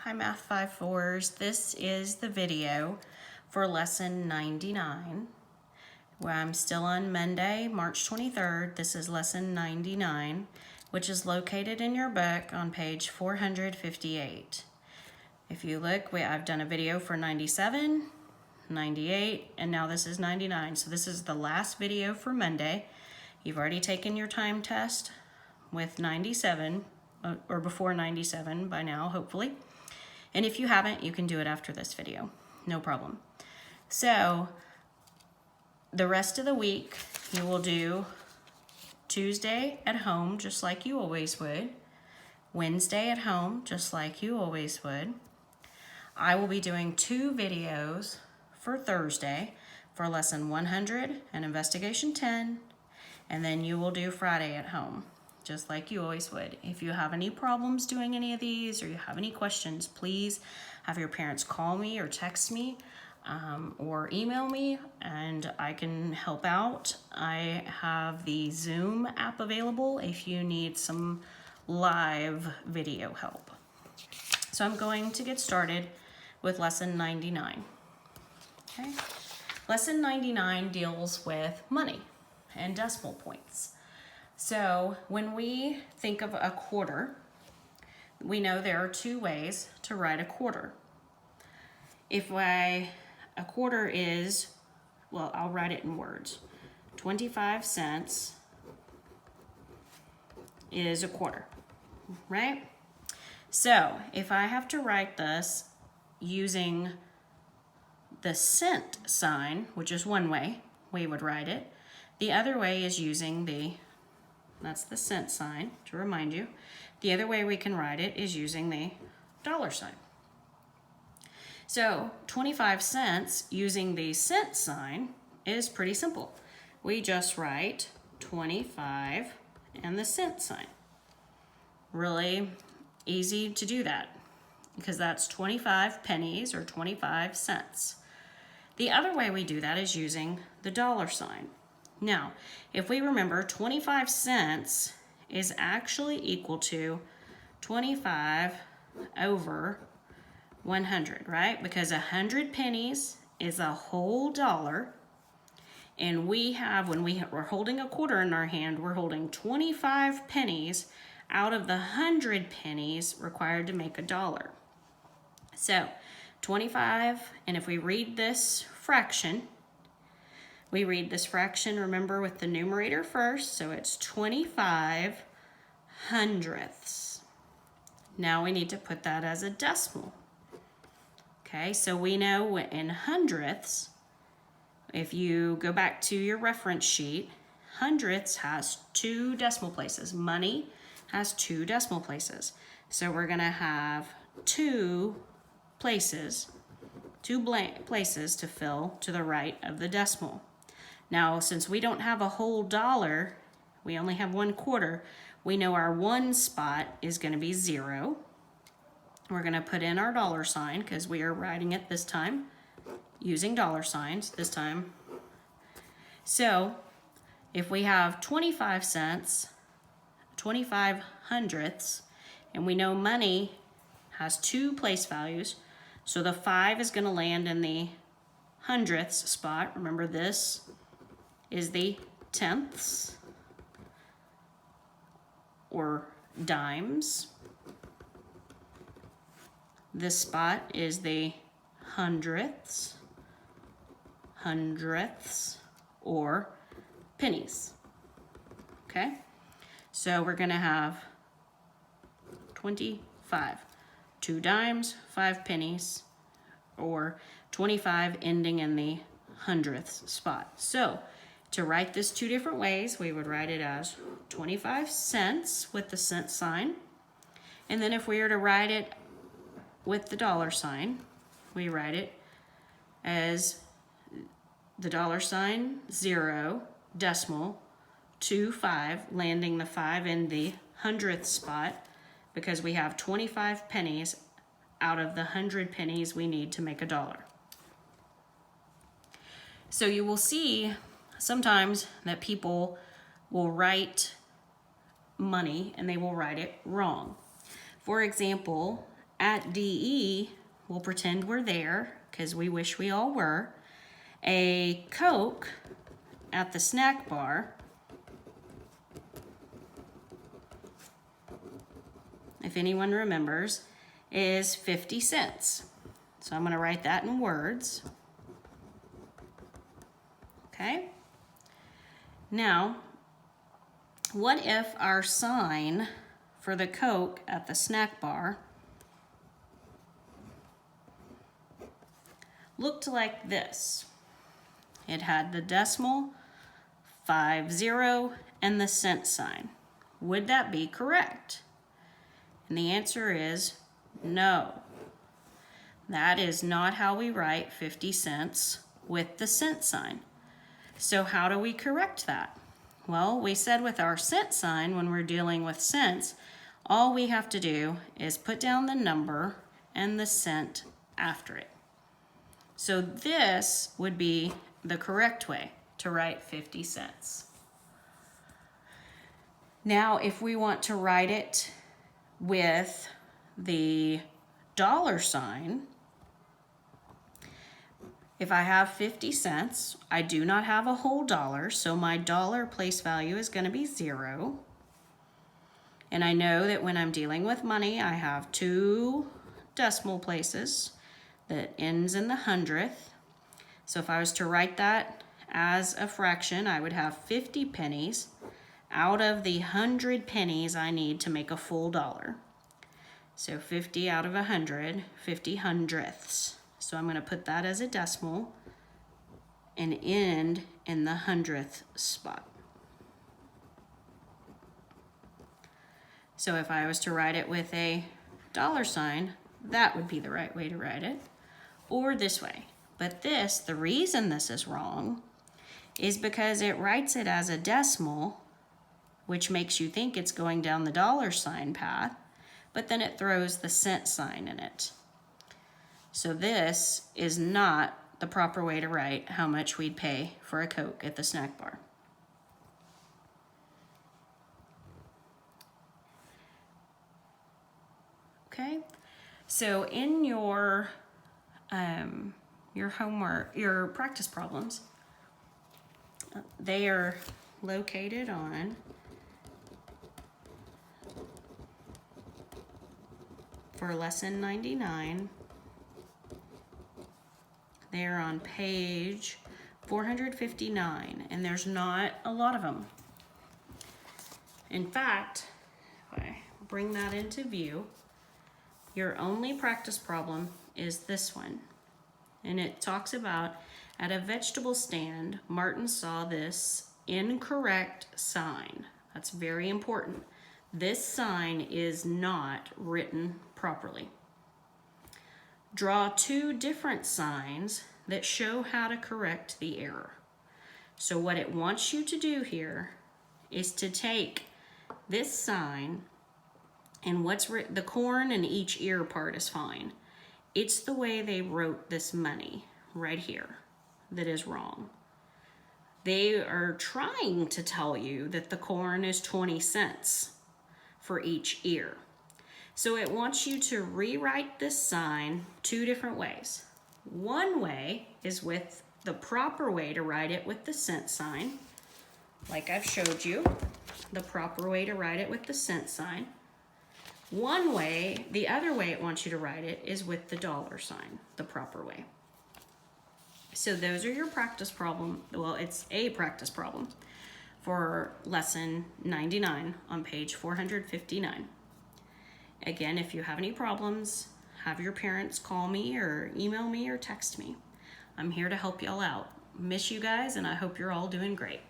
Hi Math 5-4s. This is the video for lesson 99, where I'm still on Monday, March 23rd. This is lesson 99, which is located in your book on page 458. If you look, I've done a video for 97, 98, and now this is 99. So this is the last video for Monday. You've already taken your time test with 97, or before 97 by now, hopefully. And if you haven't, you can do it after this video, no problem. So the rest of the week, you will do Tuesday at home, just like you always would. Wednesday at home, just like you always would. I will be doing 2 videos for Thursday for lesson 100 and investigation 10, and then you will do Friday at home, just like you always would. If you have any problems doing any of these or you have any questions, please have your parents call me or text me or email me and I can help out. I have the Zoom app available if you need some live video help. So I'm going to get started with lesson 99. Okay. Lesson 99 deals with money and decimal points. So when we think of a quarter, we know there are 2 ways to write a quarter. A quarter is, well, I'll write it in words. 25 cents is a quarter, right? So if I have to write this using the cent sign, which is one way we would write it, the other way is using that's the cent sign, to remind you. The other way we can write it is using the dollar sign. So 25 cents using the cent sign is pretty simple. We just write 25 and the cent sign. Really easy to do that because that's 25 pennies or 25 cents. The other way we do that is using the dollar sign. Now, if we remember, 25 cents is actually equal to 25 over 100, right? Because 100 pennies is a whole dollar, and when we're holding a quarter in our hand, we're holding 25 pennies out of the 100 pennies required to make a dollar. So 25, and if we read this fraction, remember, with the numerator first, so it's 25 hundredths. Now we need to put that as a decimal. Okay, so we know in hundredths, if you go back to your reference sheet, hundredths has 2 decimal places. Money has 2 decimal places. So we're going to have 2 places, 2 blank places to fill to the right of the decimal. Now, since we don't have a whole dollar, we only have 1 quarter, we know our 1 spot is going to be 0. We're going to put in our dollar sign because we are writing it this time using dollar signs this time. So if we have 25 cents, 25 hundredths, and we know money has 2 place values, so the 5 is going to land in the hundredths spot. Remember, this is the tenths or dimes. This spot is the hundredths or pennies. Okay, so we're going to have 25, 2 dimes, 5 pennies, or 25 ending in the hundredths spot. So to write this 2 different ways, we would write it as 25 cents with the cent sign. And then if we were to write it with the dollar sign, we write it as the dollar sign 0 decimal 25, landing the 5 in the hundredth spot because we have 25 pennies out of the 100 pennies we need to make a dollar. So you will see sometimes that people will write money and they will write it wrong. For example, at DE, we'll pretend we're there because we wish we all were. A Coke at the snack bar, if anyone remembers, is 50 cents. So I'm going to write that in words. Okay? Now, what if our sign for the Coke at the snack bar looked like this? It had the decimal, 50, and the cent sign. Would that be correct? And the answer is no. That is not how we write 50 cents with the cent sign. So how do we correct that? Well, we said with our cent sign, when we're dealing with cents, all we have to do is put down the number and the cent after it. So this would be the correct way to write 50 cents. Now, if we want to write it with the dollar sign, if I have 50 cents, I do not have a whole dollar, so my dollar place value is going to be 0. And I know that when I'm dealing with money, I have 2 decimal places that ends in the hundredth. So if I was to write that as a fraction, I would have 50 pennies out of the 100 pennies I need to make a full dollar. So 50 out of 100, 50 hundredths. So I'm going to put that as a decimal and end in the hundredth spot. So if I was to write it with a dollar sign, that would be the right way to write it, or this way. But this, the reason this is wrong is because it writes it as a decimal, which makes you think it's going down the dollar sign path, but then it throws the cent sign in it. So this is not the proper way to write how much we'd pay for a Coke at the snack bar. Okay, so in your homework, your practice problems, they are located on for lesson 99. They're on page 459, and there's not a lot of them. In fact, if I bring that into view, your only practice problem is this one. And it talks about, at a vegetable stand, Martin saw this incorrect sign. That's very important. This sign is not written properly. Draw 2 different signs that show how to correct the error. So what it wants you to do here is to take this sign, and what's written, the corn and each ear part is fine. It's the way they wrote this money right here that is wrong. They are trying to tell you that the corn is 20 cents for each ear. So it wants you to rewrite this sign 2 different ways. One way is with the proper way to write it with the cent sign, like I've showed you, the proper way to write it with the cent sign. One way, the other way it wants you to write it is with the dollar sign, the proper way. So those are your practice problem. Well, it's a practice problem for lesson 99 on page 459. Again, if you have any problems, have your parents call me or email me or text me. I'm here to help y'all out. Miss you guys, and I hope you're all doing great.